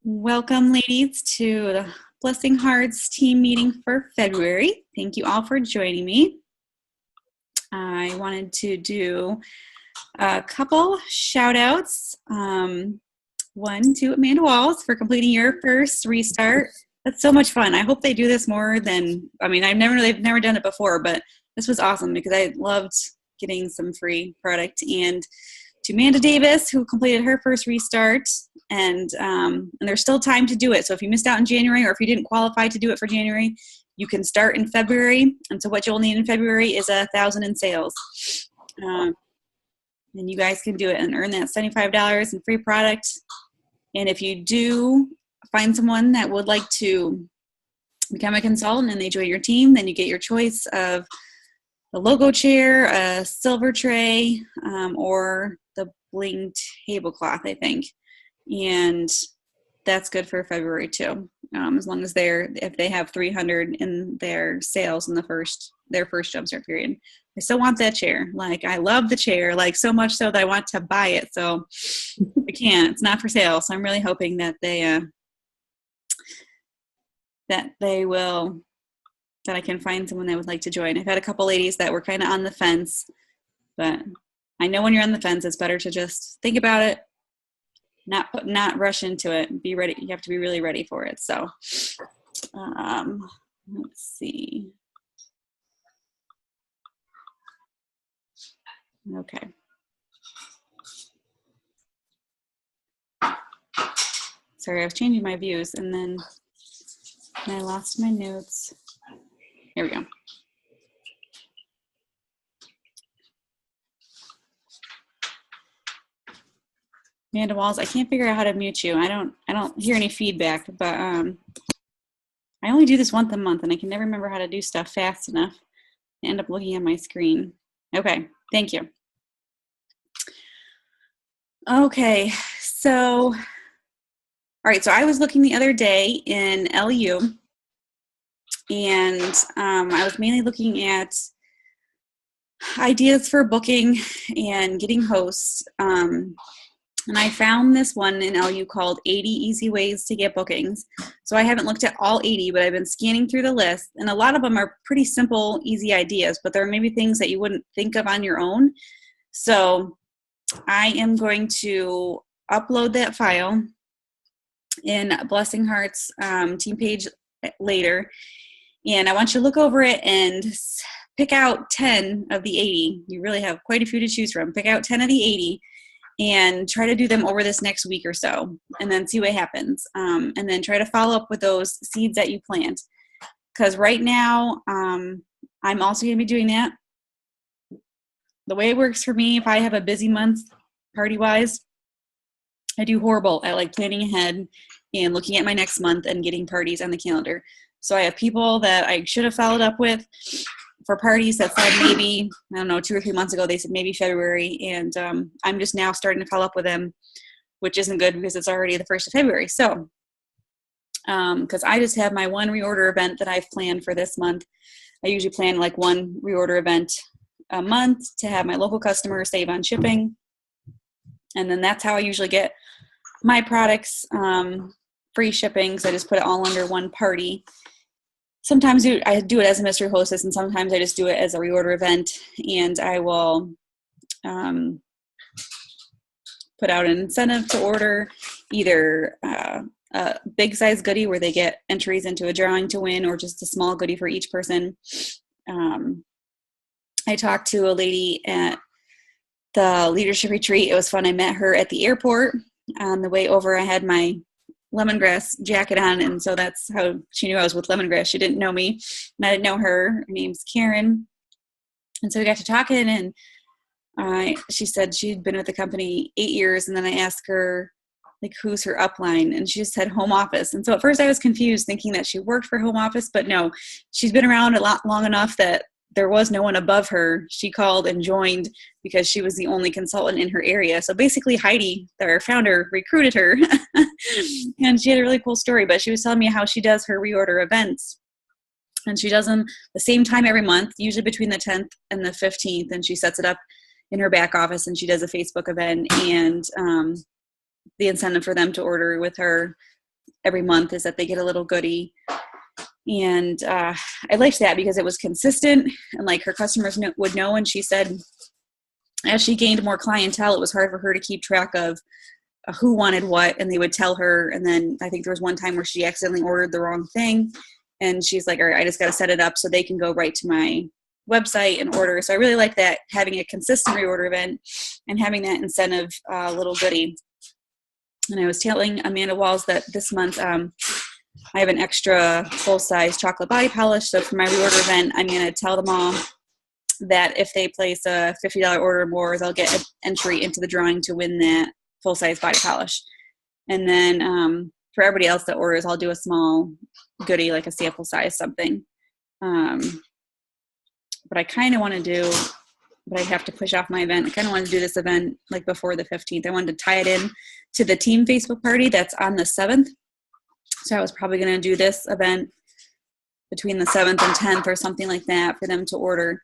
Welcome, ladies, to the Blessing Hearts team meeting for February. Thank you all for joining me. I wanted to do a couple shout outs. One to Amanda Walls for completing your first restart. That's so much fun. I hope they do this more than, they've never done it before, but this was awesome because I loved getting some free product. And to Amanda Davis, who completed her first restart, and there's still time to do it. So if you missed out in January, or if you didn't qualify to do it for January, you can start in February. And so what you'll need in February is 1,000 in sales. And you guys can do it and earn that $75 in free product. And if you do find someone that would like to become a consultant and they join your team, then you get your choice of the logo chair, a silver tray, or the bling tablecloth, I think. And that's good for February too, as long as if they have 300 in their sales in their first jumpstart period. I still want that chair. Like, I love the chair, like so much so that I want to buy it. So I can't. It's not for sale. So I'm really hoping that that I can find someone that would like to join. I've had a couple ladies that were kind of on the fence, but I know when you're on the fence, it's better to just think about it, not rush into it. Be ready. You have to be really ready for it. So, let's see. Okay. Sorry, I was changing my views and then I lost my notes. Here we go. Amanda Walls, I can't figure out how to mute you. I don't hear any feedback, but I only do this once a month and I can never remember how to do stuff fast enough. I end up looking at my screen. Okay, thank you. Okay, so, all right, so I was looking the other day in LU, and I was mainly looking at ideas for booking and getting hosts. And I found this one in LU called 80 Easy Ways to Get Bookings. So I haven't looked at all 80, but I've been scanning through the list. And a lot of them are pretty simple, easy ideas, but there are maybe things that you wouldn't think of on your own. So I am going to upload that file in Blessing Hearts team page later. And I want you to look over it and pick out 10 of the 80. You really have quite a few to choose from. Pick out 10 of the 80. And try to do them over this next week or so, and then see what happens. And then try to follow up with those seeds that you plant. Because right now, I'm also going to be doing that. The way it works for me, if I have a busy month party-wise, I do horrible at like planning ahead and looking at my next month and getting parties on the calendar. So I have people that I should have followed up with for parties that said maybe, 2 or 3 months ago, they said maybe February. And I'm just now starting to follow up with them, which isn't good because it's already the 1st of February. So, because I just have my one reorder event that I've planned for this month. I usually plan like one reorder event a month to have my local customers save on shipping. And then that's how I usually get my products free shipping. So I just put it all under one party. Sometimes I do it as a mystery hostess, and sometimes I just do it as a reorder event, and I will put out an incentive to order either a big size goodie where they get entries into a drawing to win, or just a small goodie for each person. I talked to a lady at the leadership retreat. It was fun. I met her at the airport. On the way over, I had my lemongrass jacket on, and so that's how she knew I was with lemongrass. She didn't know me, and I didn't know her. Her name's Karen. And so we got to talking, and she said she'd been with the company 8 years, and then I asked her, like, who's her upline, and she just said home office. And so at first I was confused, thinking that she worked for home office, but no, she's been around a lot long enough that there was no one above her. She called and joined because she was the only consultant in her area. So basically Heidi, our founder, recruited her. And she had a really cool story, but she was telling me how she does her reorder events. And she does them the same time every month, usually between the 10th and the 15th. And she sets it up in her back office, and she does a Facebook event, and the incentive for them to order with her every month is that they get a little goodie. And I liked that because it was consistent, and like her customers would know. And she said as she gained more clientele, it was hard for her to keep track of who wanted what, and they would tell her. And then I think there was one time where she accidentally ordered the wrong thing, and she's like, all right, I just got to set it up so they can go right to my website and order. So I really like that, having a consistent reorder event and having that incentive little goodie. And I was telling Amanda Walls that this month I have an extra full-size chocolate body polish. So for my reorder event, I'm going to tell them all that if they place a $50 order or more, they'll get an entry into the drawing to win that full-size body polish. And then for everybody else that orders, I'll do a small goodie, like a sample size something. But I kind of want to do, but I have to push off my event. I kind of want to do this event like before the 15th. I wanted to tie it in to the team Facebook party that's on the 7th. So I was probably going to do this event between the 7th and 10th or something like that for them to order.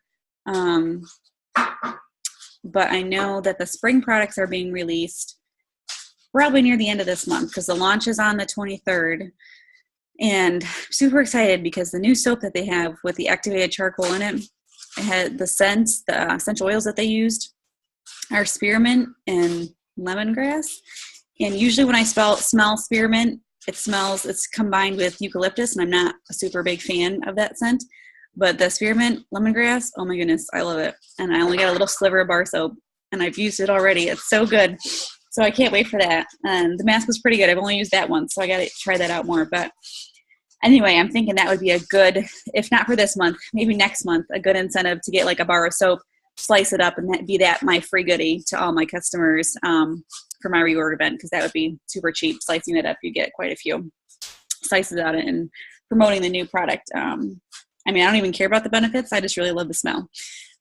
But I know that the spring products are being released probably near the end of this month because the launch is on the 23rd. And I'm super excited because the new soap that they have with the activated charcoal in it, it had the scents, the essential oils that they used are spearmint and lemongrass. And usually when I smell spearmint, it's combined with eucalyptus, and I'm not a super big fan of that scent. But the spearmint lemongrass, oh my goodness, I love it. And I only got a little sliver of bar soap, and I've used it already. It's so good. So I can't wait for that. And the mask was pretty good. I've only used that once, so I got to try that out more. But anyway, I'm thinking that would be a good, if not for this month, maybe next month, a good incentive to get like a bar of soap, slice it up, and be that my free goodie to all my customers for my reorder event, because that would be super cheap. Slicing it up, you get quite a few slices out of it and promoting the new product. I mean, I don't even care about the benefits. I just really love the smell.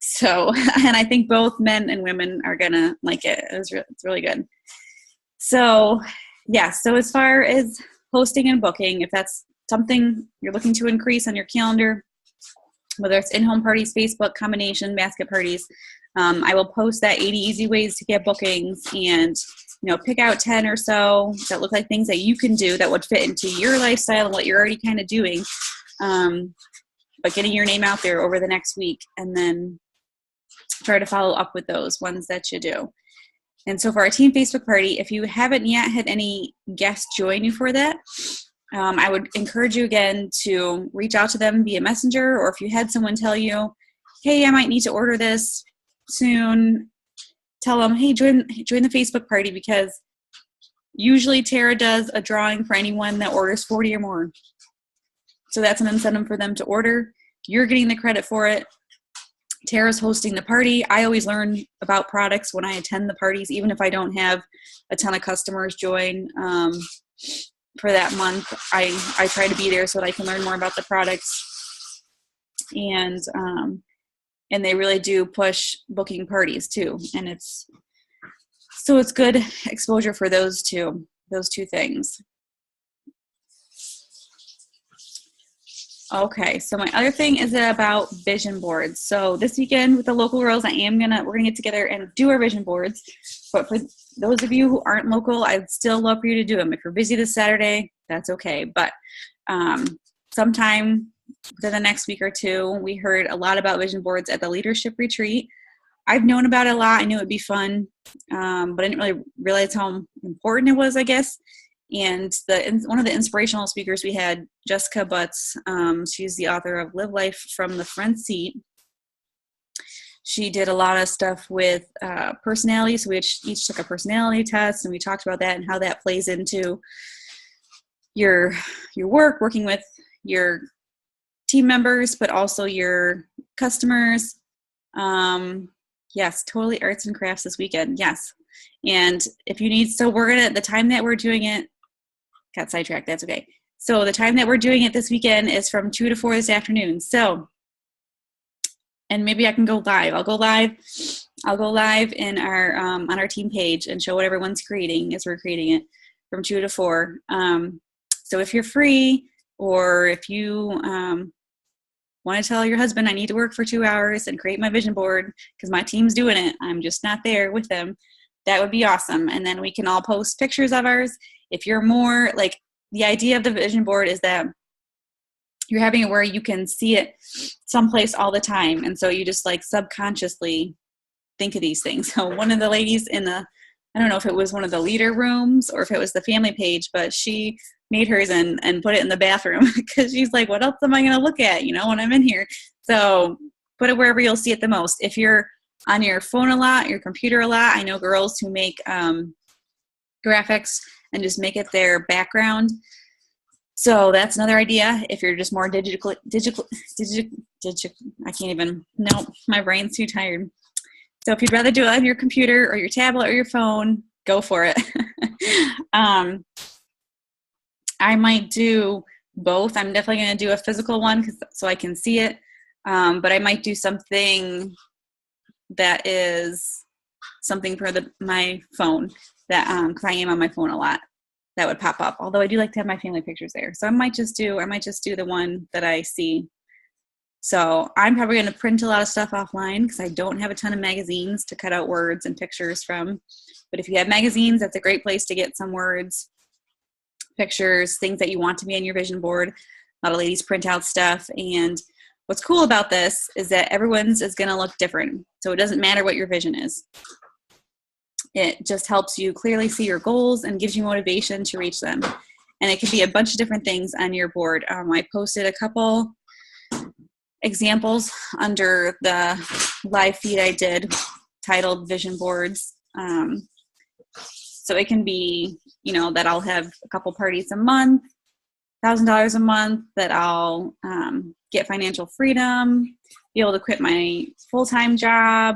So, and I think both men and women are going to like it. It's really good. So, yeah. So as far as hosting and booking, if that's something you're looking to increase on your calendar, whether it's in-home parties, Facebook, combination, basket parties, I will post that 80 easy ways to get bookings, and pick out 10 or so that look like things that you can do that would fit into your lifestyle and what you're already kind of doing. But getting your name out there over the next week, and then try to follow up with those ones that you do. And so for our team Facebook party, if you haven't yet had any guests join you for that, I would encourage you again to reach out to them via Messenger, or if you had someone tell you, hey, I might need to order this soon, tell them, hey, join the Facebook party, because usually Tara does a drawing for anyone that orders 40 or more. So that's an incentive for them to order. You're getting the credit for it. Tara's hosting the party. I always learn about products when I attend the parties, even if I don't have a ton of customers join for that month. I try to be there so that I can learn more about the products. And they really do push booking parties too. And it's good exposure for those two things. Okay, so my other thing is about vision boards. So this weekend with the local girls, we're gonna get together and do our vision boards. But for those of you who aren't local, I'd still love for you to do them. If you're busy this Saturday, that's okay. But sometime within the next week or two, we heard a lot about vision boards at the leadership retreat. I've known about it a lot. I knew it'd be fun, but I didn't really realize how important it was, I guess. And one of the inspirational speakers we had, Jessica Butts, she's the author of Live Life from the Front Seat. She did a lot of stuff with personality. So we each took a personality test, and we talked about that and how that plays into your work, working with your team members, but also your customers. Yes, totally arts and crafts this weekend. Yes. And if you need, the time that we're doing it, got sidetracked, that's okay. So the time that we're doing it this weekend is from 2 to 4 this afternoon. So, and maybe I can go live. I'll go live in our, on our team page and show what everyone's creating as we're creating it from 2 to 4. So if you're free, or if you want to tell your husband, I need to work for 2 hours and create my vision board because my team's doing it, I'm just not there with them, that would be awesome. And then we can all post pictures of ours. If you're more like, the idea of the vision board is that you're having it where you can see it someplace all the time. And so you just like subconsciously think of these things. So one of the ladies in the, I don't know if it was one of the leader rooms or if it was the family page, but she made hers and put it in the bathroom because she's like, what else am I going to look at, when I'm in here? So put it wherever you'll see it the most. If you're on your phone a lot, your computer a lot, I know girls who make graphics and just make it their background. So that's another idea. If you're just more digital, I can't even, no, my brain's too tired. So if you'd rather do it on your computer or your tablet or your phone, go for it. I might do both. I'm definitely going to do a physical one so I can see it. But I might do something that is something for my phone that, cause I am on my phone a lot, that would pop up. Although I do like to have my family pictures there. So I might just do the one that I see. So I'm probably going to print a lot of stuff offline because I don't have a ton of magazines to cut out words and pictures from. But if you have magazines, that's a great place to get some words, pictures, things that you want to be on your vision board. A lot of ladies print out stuff. And what's cool about this is that everyone's is going to look different. So it doesn't matter what your vision is. It just helps you clearly see your goals and gives you motivation to reach them. And it can be a bunch of different things on your board. I posted a couple examples under the live feed I did titled Vision Boards. So it can be, that I'll have a couple parties a month, $1,000 a month, that I'll get financial freedom, be able to quit my full-time job,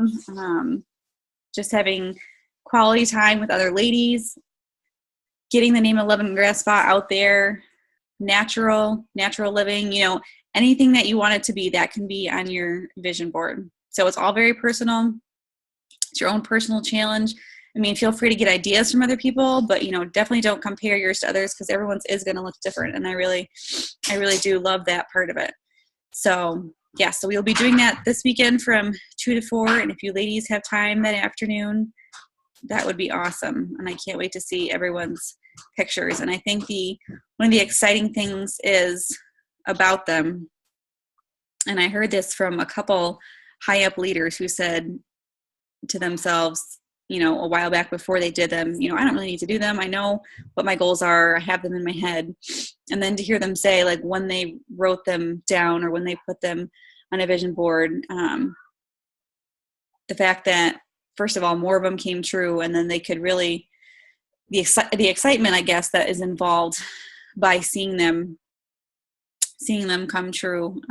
just having quality time with other ladies, getting the name of Lemongrass Spa out there, natural living, anything that you want it to be, that can be on your vision board. So it's all very personal. It's your own personal challenge. I mean, feel free to get ideas from other people, but, definitely don't compare yours to others because everyone's is going to look different. And I really do love that part of it. So yeah, so we'll be doing that this weekend from 2 to 4. And if you ladies have time that afternoon, that would be awesome. And I can't wait to see everyone's pictures. And I think one of the exciting things is about them, and I heard this from a couple high up leaders who said to themselves, a while back before they did them, I don't really need to do them. I know what my goals are. I have them in my head. And then to hear them say, like, when they wrote them down or when they put them on a vision board, the fact that, first of all, more of them came true, and then they could really, the excitement, I guess, that is involved by seeing them come true,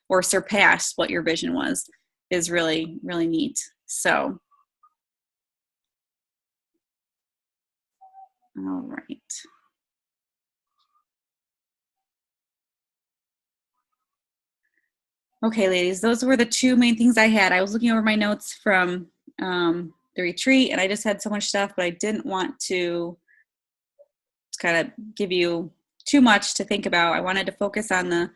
or surpass what your vision was, is really, really neat. So, all right. Okay, ladies, those were the two main things I had. I was looking over my notes from the retreat, and I just had so much stuff, but I didn't want to kind of give you too much to think about. I wanted to focus on the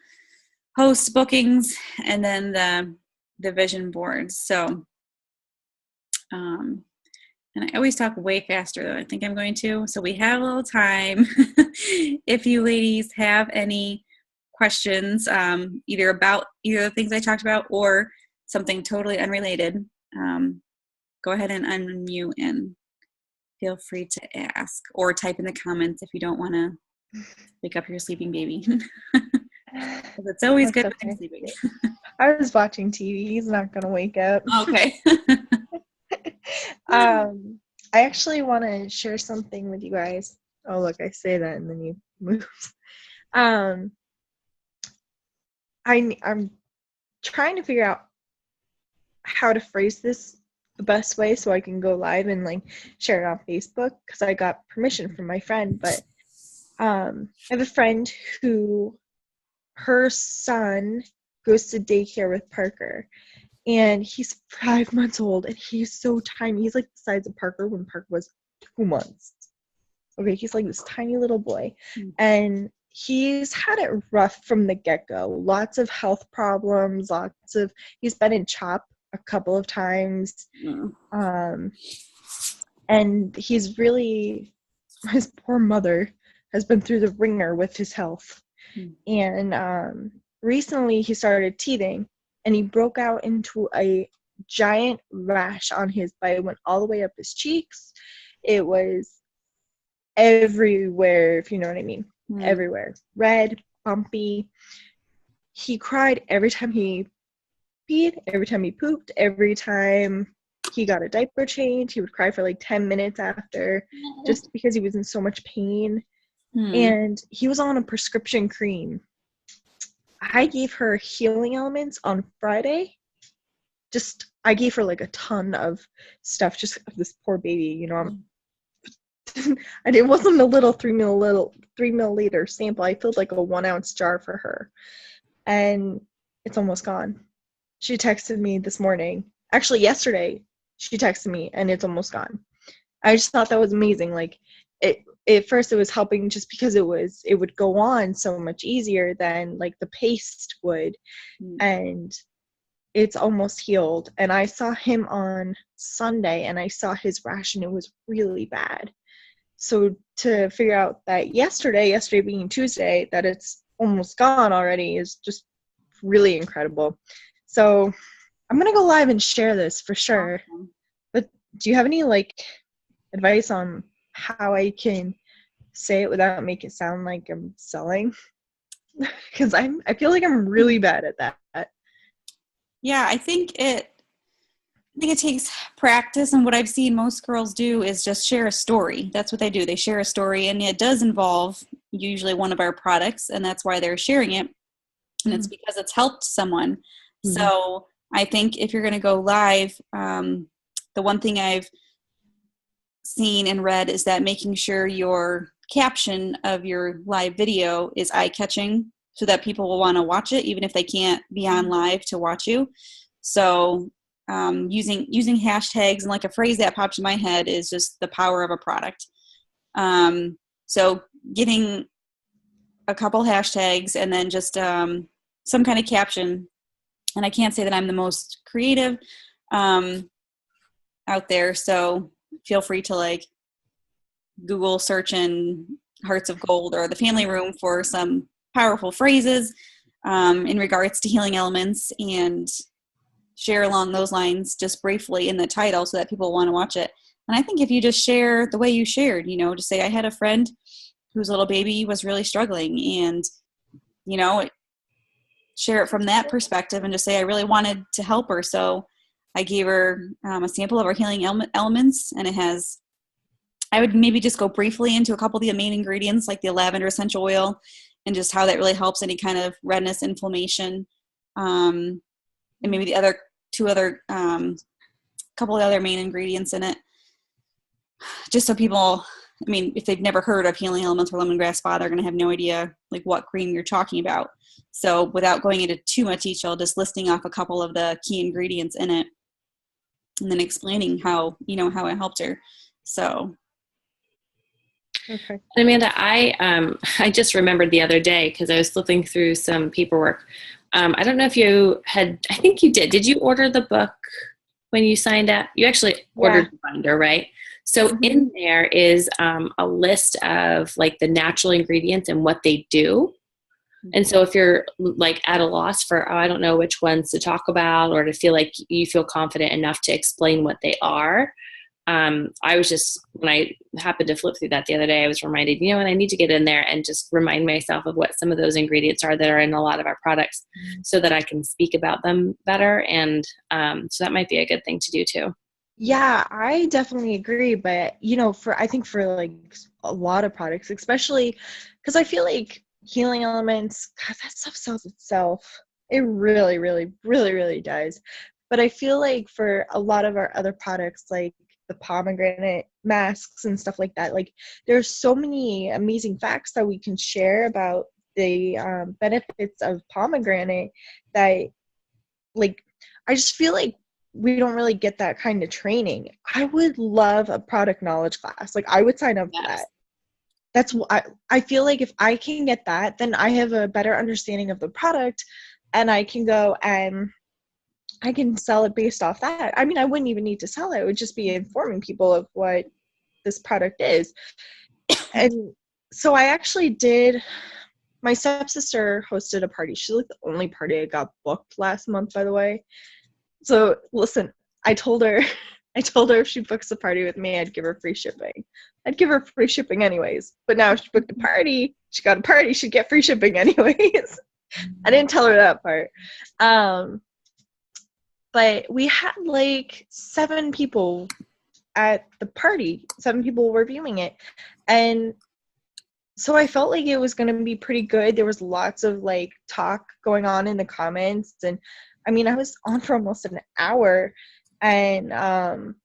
host bookings and then the vision boards. So, and I alwaeither talk way faster than I think I'm going to. So we have a little time. If you ladies have any questions, either about either the things I talked about or something totally unrelated, go ahead and unmute and feel free to ask, or type in the comments if you don't want to wake up your sleeping baby. It's always good when I'm sleeping. I was watching TV. He's not going to wake up. Okay. I actually want to share something with you guys. Oh, look, I say that and then you move. I'm trying to figure out how to phrase this the best way so I can go live and share it on Facebook, because I got permission from my friend. But I have a friend who, her son goes to daycare with Parker, and he's 5 months old, and he's so tiny. He's like the size of Parker when Parker was 2 months. Okay, he's like this tiny little boy. Mm-hmm. And he's had it rough from the get-go. Lots of health problems, he's been in CHOP a couple of times. Mm. And he's really, his poor mother has been through the ringer with his health. And recently he started teething, and he broke out into a giant rash on his bite. It went all the way up his cheeks. It was everywhere, if you know what I mean. Everywhere. Red, bumpy. He cried every time he peed, every time he pooped, every time he got a diaper change. He would cry for like 10 minutes after, just because he was in so much pain. And he was on a prescription cream. I gave her Healing Elements on Friday. I gave her like a ton of stuff, just of this poor baby, you know. And it wasn't a little 3 milliliter sample. I filled like a 1 ounce jar for her, and it's almost gone. She texted me this morning. Actually, yesterday she texted me, and it's almost gone. I just thought that was amazing. Like, at first it was helping just because it would go on so much easier than like the paste would, and it's almost healed. And I saw him on Sunday, and I saw his rash, and it was really bad. So to figure out that yesterday being Tuesday, that it's almost gone already is just really incredible. So I'm going to go live and share this for sure. Awesome. But do you have any like advice on how I can say it without making it sound like I'm selling? Because I feel like I'm really bad at that. Yeah, I think it takes practice, and what I've seen most girls do is just share a story. That's what they do. They share a story, and it does involve usually one of our products, and that's why they're sharing it. And it's because it's helped someone. So I think if you're going to go live, the one thing I've seen and read is that making sure your caption of your live video is eye-catching so that people will want to watch it, even if they can't be on live to watch you. So using hashtags, and like a phrase that pops in my head is just the power of a product. So getting a couple hashtags and then just some kind of caption. And I can't say that I'm the most creative out there, so feel free to like Google search in Hearts of Gold or the Family Room for some powerful phrases in regards to healing elements, and share along those lines just briefly in the title so that people want to watch it. And I think if you just share the way you shared, you know, just say, I had a friend whose little baby was really struggling, and, you know, share it from that perspective and just say, I really wanted to help her. So I gave her a sample of our healing elements, and it has, I would maybe just go briefly into a couple of the main ingredients, like the lavender essential oil, and just how that really helps any kind of redness, inflammation, and maybe the other couple of other main ingredients in it, just so people, I mean, if they've never heard of healing elements or lemongrass spa, they're going to have no idea like what cream you're talking about. So without going into too much detail, just listing off a couple of the key ingredients in it, and then explaining how it helped her. So. Okay. Amanda, I just remembered the other day, because I was flipping through some paperwork. I don't know if you had, I think you did. Did you order the book when you signed up? You actually ordered the binder, right? So in there is a list of like the natural ingredients and what they do. And so if you're like at a loss for, I don't know which ones to talk about, or to feel like you feel confident enough to explain what they are, I was just, when I happened to flip through that the other day, I was reminded, you know, and I need to get in there and just remind myself of what some of those ingredients are that are in a lot of our products, so that I can speak about them better. And so that might be a good thing to do too. Yeah, I definitely agree. But, you know, I think for like a lot of products, especially because I feel like healing elements, God, that stuff sells itself. It really, really, really, really does. But I feel like for a lot of our other products, like the pomegranate masks and stuff like that, like there's so many amazing facts that we can share about the benefits of pomegranate that, like, I just feel like we don't really get that kind of training. I would love a product knowledge class. Like, I would sign up for that. That's what I feel like. If I can get that, then I have a better understanding of the product, and I can go and I can sell it based off that. I mean, I wouldn't even need to sell it. It would just be informing people of what this product is. And So I actually did. My stepsister hosted a party. She's like the only party I got booked last month, by the way. So listen, I told her if she books a party with me, I'd give her free shipping. I'd give her free shipping anyways. But now if she booked a party, she got a party, she'd get free shipping anyways. I didn't tell her that part. But we had like 7 people at the party. 7 people were viewing it. And so I felt like it was going to be pretty good. There was lots of like talk going on in the comments. And I mean, I was on for almost an hour, and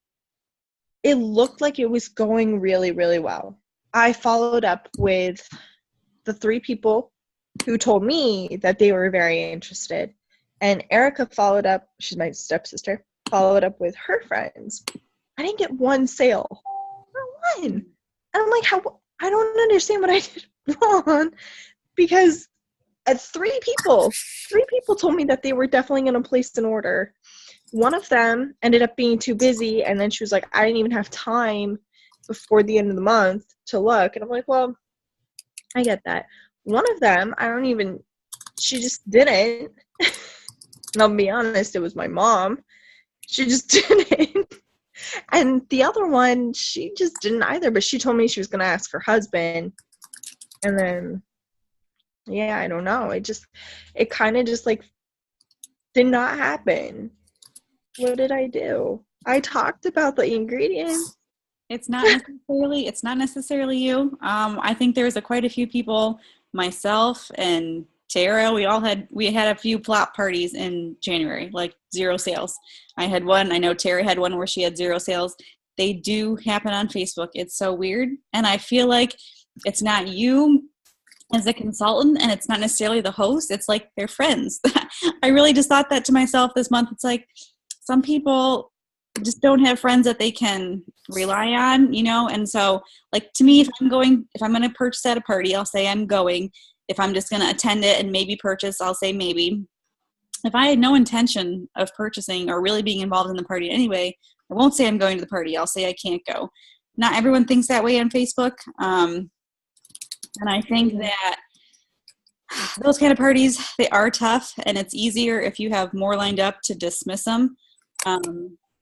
it looked like it was going really, really well. I followed up with the 3 people who told me that they were very interested. And Erica followed up, she's my stepsister, followed up with her friends. I didn't get one sale. Not one. And I'm like, I don't understand what I did wrong, because at 3 people told me that they were definitely going to place an order. One of them ended up being too busy, and then she was like, I didn't even have time before the end of the month to look. And I'm like, well, I get that. One of them, she just didn't. And I'll be honest, it was my mom. She just didn't. And the other one, she just didn't either, but she told me she was going to ask her husband. And then, yeah, I don't know. It kind of just like did not happen. What did I do? I talked about the ingredients. It's not necessarily you. I think there's quite a few people, myself and Tara, we had a few flop parties in January, like 0 sales. I had one. I know Tara had one where she had 0 sales. They do happen on Facebook. It's so weird. And I feel like it's not you as a consultant, and it's not necessarily the host. It's like they're friends. I really just thought that to myself this month. It's like some people just don't have friends that they can rely on, And so, like, to me, if I'm going to purchase at a party, I'll say I'm going. If I'm just going to attend it and maybe purchase, I'll say maybe. If I had no intention of purchasing or really being involved in the party anyway, I won't say I'm going to the party. I'll say I can't go. Not everyone thinks that way on Facebook. And I think that those kind of parties, they are tough, and it's easier if you have more lined up to dismiss them. But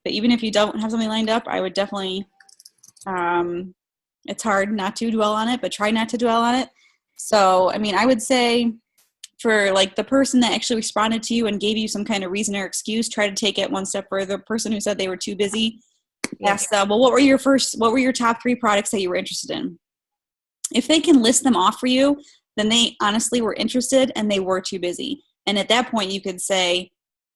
even if you don't have something lined up, I would definitely, it's hard not to dwell on it, but try not to dwell on it. So, I mean, I would say for like the person that actually responded to you and gave you some kind of reason or excuse, try to take it one step further. The person who said they were too busy, ask them, well, what were your top 3 products that you were interested in? If they can list them off for you, then they honestly were interested and they were too busy. And at that point you could say,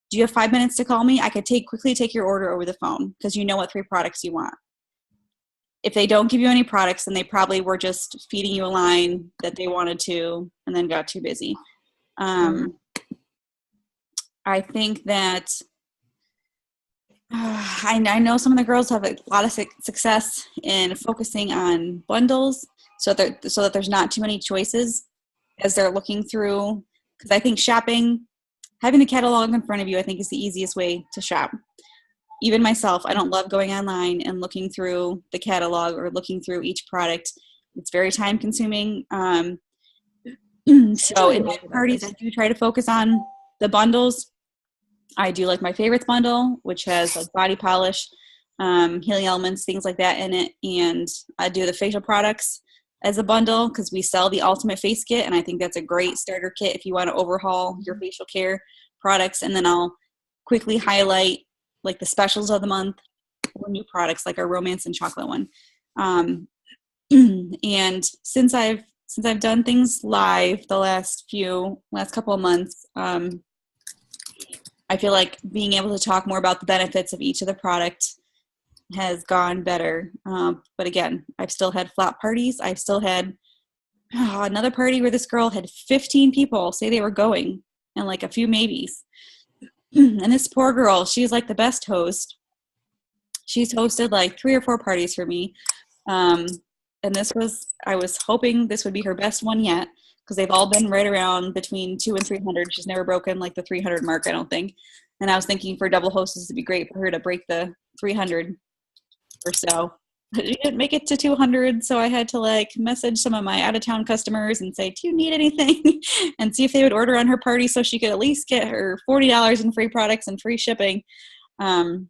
do you have 5 minutes to call me? I could quickly take your order over the phone, because you know what 3 products you want. If they don't give you any products, then they probably were just feeding you a line that they wanted to and then got too busy. I think that I know some of the girls have a lot of success in focusing on bundles so that there's not too many choices as they're looking through. Because I think having the catalog in front of you, I think, is the easiest way to shop. Even myself, I don't love going online and looking through the catalog or looking through each product. It's very time consuming. So in my parties, I do try to focus on the bundles. I do like my favorites bundle, which has like body polish, healing elements, things like that in it. And I do the facial products as a bundle because we sell the Ultimate Face Kit. And I think that's a great starter kit if you want to overhaul your facial care products. And then I'll quickly highlight like the specials of the month or new products like our romance and chocolate one. And since I've done things live the last couple of months, I feel like being able to talk more about the benefits of each of the products has gone better. But again, I've still had flop parties. I've still had another party where this girl had 15 people say they were going and like a few maybes. And this poor girl, she's like the best host. She's hosted like 3 or 4 parties for me. And I was hoping this would be her best one yet, because they've all been right around between 200 and 300. She's never broken like the 300 mark, I don't think. And I was thinking for double hosts, it'd be great for her to break the 300 or so. She didn't make it to 200, so I had to like message some of my out-of-town customers and say, do you need anything? And see if they would order on her party so she could at least get her $40 in free products and free shipping. And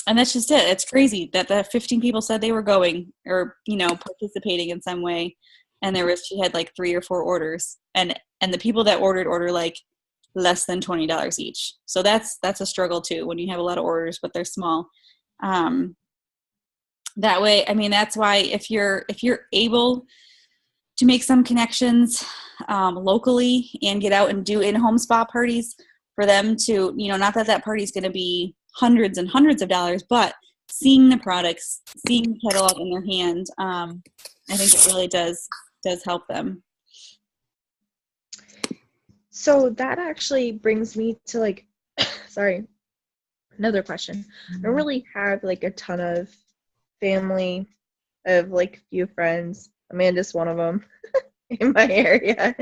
that's just it. It's crazy that the 15 people said they were going or, participating in some way. And she had like 3 or 4 orders. And the people that order like less than $20 each. So that's a struggle too when you have a lot of orders, but they're small. That way, that's why if you're able to make some connections locally and get out and do in-home spa parties for them to, not that party's going to be hundreds and hundreds of dollars, but seeing the products, seeing the catalog in their hand, I think it really does help them. So that actually brings me to like, sorry, another question. I don't really have like a ton of family. I have like a few friends. Amanda's one of them in my area.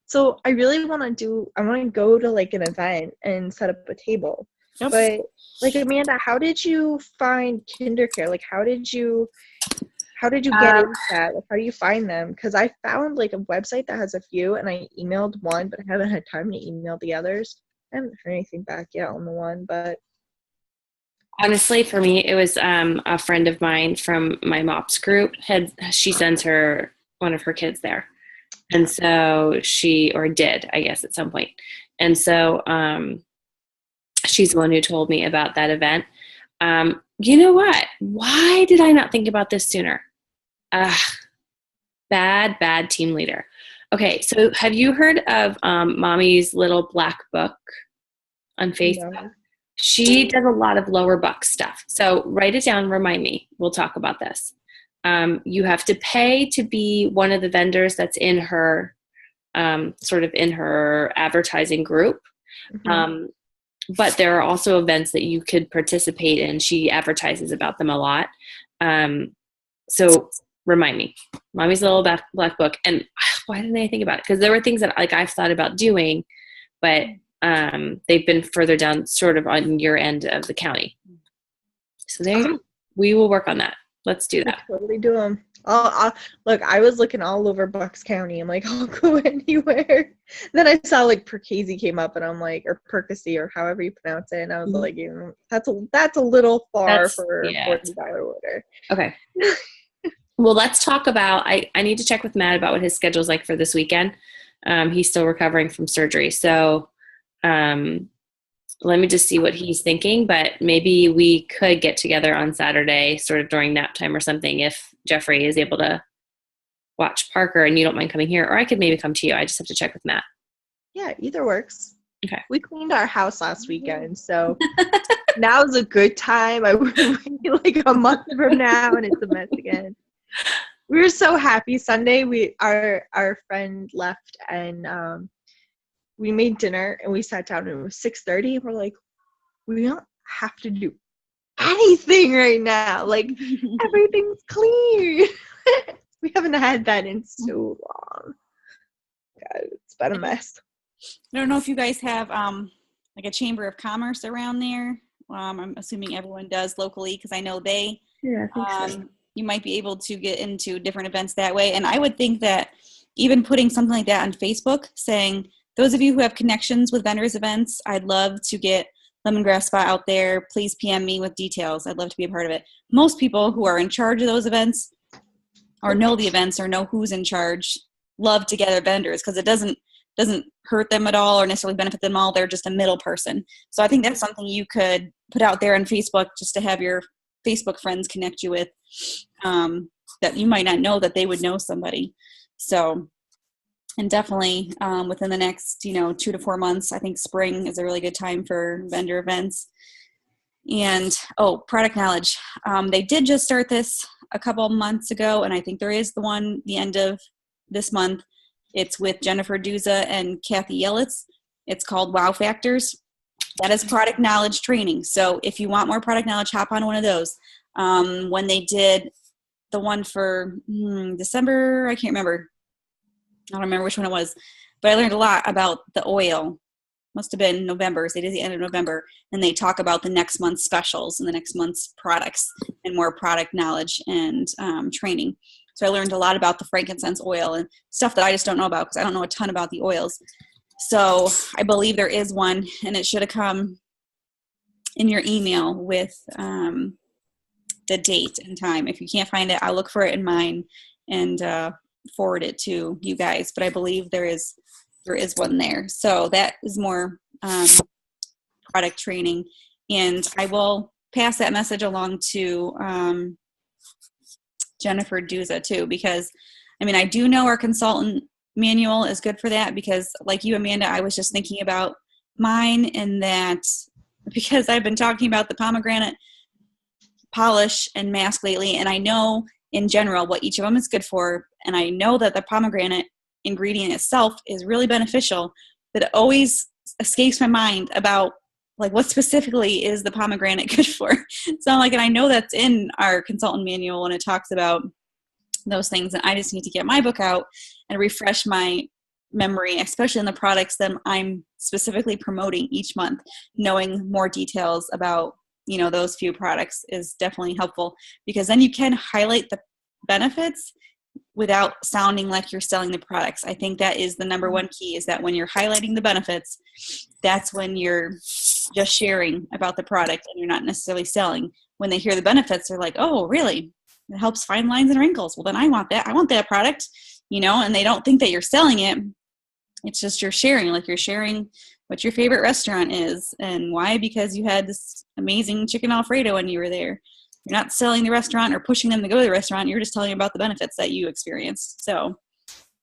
So I really want to go to like an event and set up a table. Yep. But like, Amanda, how did you find KinderCare? Like, how did you get into that? Like, how do you find them? Because I found like a website that has a few, and I emailed one, but I haven't had time to email the others. I haven't heard anything back yet on the one, but honestly, for me, it was a friend of mine from my MOPS group. She sends one of her kids there. And so did, I guess, at some point. And so she's the one who told me about that event. You know what? Why did I not think about this sooner? Bad team leader. Okay, so have you heard of Mommy's Little Black Book on Facebook? No. She does a lot of lower buck stuff. So write it down, remind me. We'll talk about this. You have to pay to be one of the vendors that's in her, sort of in her advertising group. Mm-hmm. But there are also events that you could participate in. She advertises about them a lot. So remind me, Mommy's Little Black Book. And why didn't I think about it? Because there were things that like I've thought about doing, but they've been further down sort of on your end of the county. So we will work on that. Let's do that. Totally do them. Look, I was looking all over Bucks County. I'm like, I'll go anywhere. Then I saw like Perkasie came up, and I'm like, or Perkasie, or however you pronounce it, and I was like, that's a little far for a $40 order. Okay. Well, let's talk about. I need to check with Matt about what his schedule's like for this weekend. He's still recovering from surgery, so let me just see what he's thinking, but maybe we could get together on Saturday sort of during nap time or something if Jeffrey is able to watch Parker and you don't mind coming here, or I could maybe come to you. I just have to check with Matt. Yeah, either works. Okay. We cleaned our house last weekend, so now's a good time. I would wait like a month from now and it's a mess again. We were so happy. Sunday, our friend left and we made dinner and we sat down and it was 6:30 and we're like, we don't have to do anything right now. Like everything's clean. We haven't had that in so long. God, it's been a mess. I don't know if you guys have like a chamber of commerce around there. I'm assuming everyone does locally because I know they. Yeah, I think so. You might be able to get into different events that way. And I would think that even putting something like that on Facebook saying, those of you who have connections with vendors events, I'd love to get Lemongrass Spa out there. Please PM me with details. I'd love to be a part of it. Most people who are in charge of those events or know the events or know who's in charge love to gather vendors because it doesn't hurt them at all or necessarily benefit them all. They're just a middle person. So I think that's something you could put out there on Facebook just to have your Facebook friends connect you with that you might not know that they would know somebody. So, and definitely within the next, 2 to 4 months, I think spring is a really good time for vendor events. And, product knowledge. They did just start this a couple months ago, and I think there is the end of this month. It's with Jennifer Duza and Kathy Yelitz. It's called Wow Factors. That is product knowledge training. So if you want more product knowledge, hop on one of those. When they did the one for December, I can't remember. I don't remember which one it was, but I learned a lot about the oil must have been November. So they did the end of November, and they talk about the next month's specials and the next month's products and more product knowledge and training. So I learned a lot about the frankincense oil and stuff that I just don't know about because I don't know a ton about the oils. So I believe there is one, and it should have come in your email with the date and time. If you can't find it, I'll look for it in mine and forward it to you guys. But I believe there is one there. So that is more product training, and I will pass that message along to Jennifer Duza too, because I mean, I do know our consultant manual is good for that, because like you, Amanda, I was just thinking about mine, and that because I've been talking about the pomegranate polish and mask lately, and I know in general what each of them is good for, and I know that the pomegranate ingredient itself is really beneficial, but it always escapes my mind about like what specifically is the pomegranate good for. So like, and I know that's in our consultant manual when it talks about those things, and I just need to get my book out and refresh my memory, especially in the products that I'm specifically promoting each month. Knowing more details about, you know, those few products is definitely helpful, because then you can highlight the benefits without sounding like you're selling the products. I think that is the number one key, is that when you're highlighting the benefits, that's when you're just sharing about the product and you're not necessarily selling. When they hear the benefits, they're like, oh, really? It helps fine lines and wrinkles. Well, then I want that. I want that product, you know, and they don't think that you're selling it. It's just you're sharing, like you're sharing what your favorite restaurant is and why, because you had this amazing chicken Alfredo when you were there. You're not selling the restaurant or pushing them to go to the restaurant. You're just telling them about the benefits that you experienced. So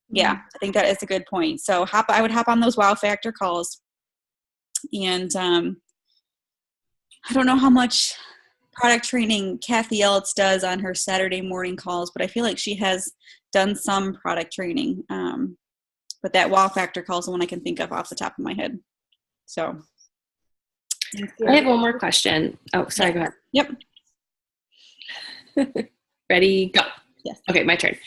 yeah, I think that is a good point. So I would hop on those wow factor calls. And I don't know how much product training Kathy Elitz does on her Saturday morning calls, but I feel like she has done some product training. But that wow factor call is the one I can think of off the top of my head. So I have one more question. Oh, sorry, go ahead. Yep. Ready, go. Yes. Okay, my turn.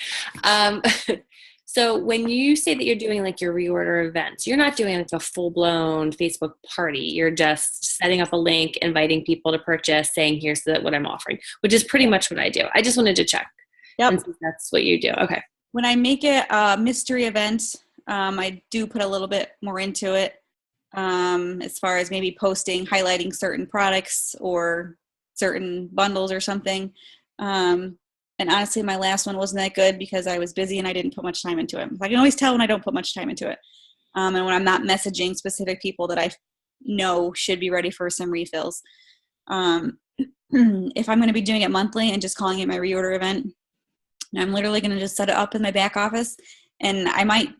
So when you say that you're doing like your reorder events, you're not doing like a full-blown Facebook party. You're just setting up a link, inviting people to purchase, saying here's what I'm offering, which is pretty much what I do. I just wanted to check. Yep. And see if that's what you do. Okay. When I make it a mystery event, I do put a little bit more into it, as far as maybe posting, highlighting certain products or certain bundles or something. And honestly, my last one wasn't that good because I was busy and I didn't put much time into it. I can always tell when I don't put much time into it. And when I'm not messaging specific people that I know should be ready for some refills. If I'm going to be doing it monthly and just calling it my reorder event, I'm literally going to just set it up in my back office, and I might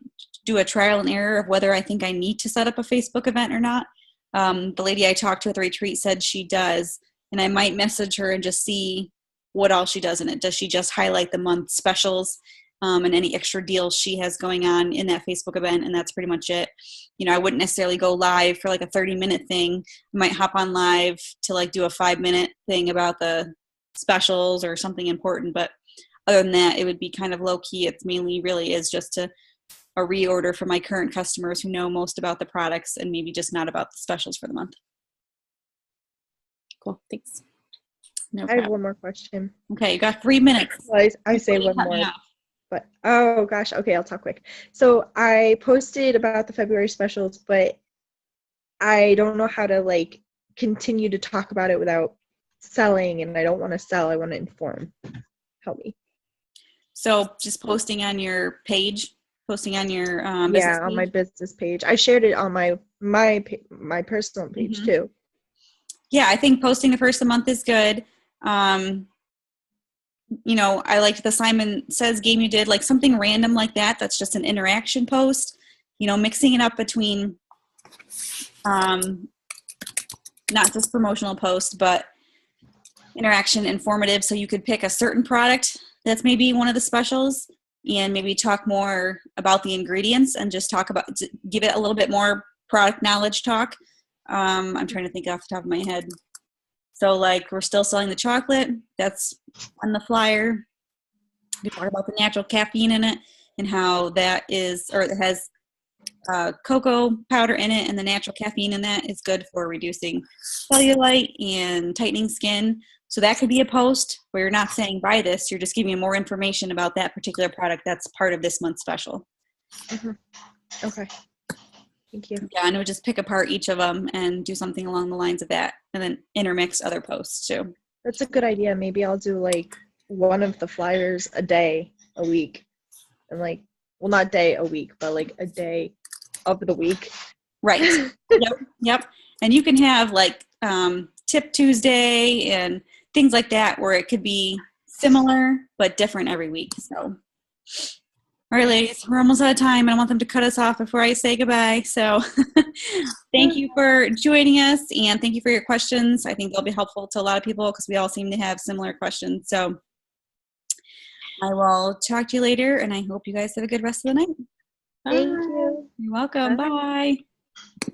do a trial and error of whether I think I need to set up a Facebook event or not. The lady I talked to at the retreat said she does, and I might message her and just see what all she does in it. Does she just highlight the month specials and any extra deals she has going on in that Facebook event? And that's pretty much it. You know, I wouldn't necessarily go live for like a 30-minute thing. I might hop on live to like do a 5-minute thing about the specials or something important. But other than that, it would be kind of low key. It's mainly really is just a reorder for my current customers who know most about the products and maybe just not about the specials for the month. Cool. Thanks. No I problem. have one more question. Okay, you got 3 minutes. Well, I say Before you one cut me more, off. but oh gosh, okay, I'll talk quick. So I posted about the February specials, but I don't know how to like continue to talk about it without selling, and I don't want to sell. I want to inform. Help me. So just posting on your page, posting on your business Yeah, on my page? business page. I shared it on my personal page too. Yeah, I think posting the first of the month is good. You know, I liked the Simon Says game you did, like something random like that. That's just an interaction post, you know, mixing it up between not just promotional posts, but interaction, informative. So you could pick a certain product that's maybe one of the specials and maybe talk more about the ingredients and just give it a little bit more product knowledge talk. I'm trying to think off the top of my head. So like we're still selling the chocolate. That's on the flyer. We talk about the natural caffeine in it and how that is, or it has cocoa powder in it, and the natural caffeine in that is good for reducing cellulite and tightening skin. So that could be a post where you're not saying buy this, you're just giving you more information about that particular product that's part of this month's special. Okay. Thank you. Yeah, and it would just pick apart each of them and do something along the lines of that, and then intermix other posts too. That's a good idea. Maybe I'll do like one of the flyers a day, a week. And like, well, not day a week, but like a day of the week. Right. Yep. And you can have like Tip Tuesday and things like that where it could be similar but different every week. So, all right, ladies, we're almost out of time. I don't want them to cut us off before I say goodbye. So thank you for joining us, and thank you for your questions. I think they'll be helpful to a lot of people because we all seem to have similar questions. So I will talk to you later, and I hope you guys have a good rest of the night. Thank you. You're welcome. Bye. Bye.